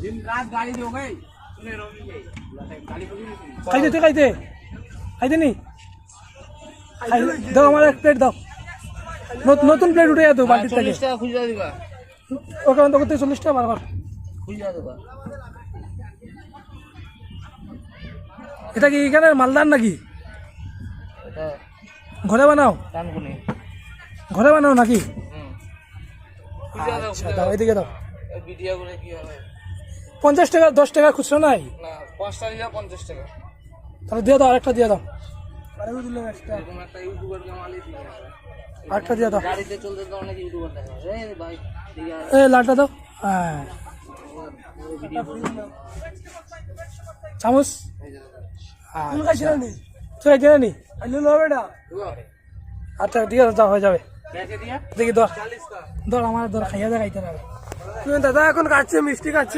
दिन रात गाड़ी दे हो गई খাইতে তুই খাইতে খাইতে নি দাও আমার এক প্লেট দাও নতুন প্লেট উঠে যাতো বালতির থেকে 40 টাকা খুচরা দিবা ওকে অন্ত করতে 40 টাকা বারবার খুচরা দিবা এটা কি এখানে মালদার নাকি এটা ঘরে বানাও কানকুনি ঘরে বানাও নাকি খুচরা দাও আচ্ছা দাও এদিকে দাও এই ভিডিও করে কি হবে 50 টাকা 10 টাকা খুচরো নাই না 5 টাকা 50 টাকা তাহলে দিয়ে দাও আরেকটা দিয়ে দাও আরেকটা দিলে এক্সট্রা এরকম একটা ইউটিউবার কে মালিক আরেকটা দিয়ে দাও গাড়িতে চলতে তো অনেক ইউটিউবার দেখা যায় এই ভাই ঠিক আছে এই লালটা দাও হ্যাঁ ভিডিও চামচ তুমি খাইছিলা নি তুই খাইতে নি আইলো লো বেটা আচ্ছা দিয়ে দাও হয়ে যাবে कैसे दिया দেখি দর 40 का দর আমার দর খাইয়া দেখাইতে হবে তুমি দাদা এখন কাটছে মিষ্টি কাটছে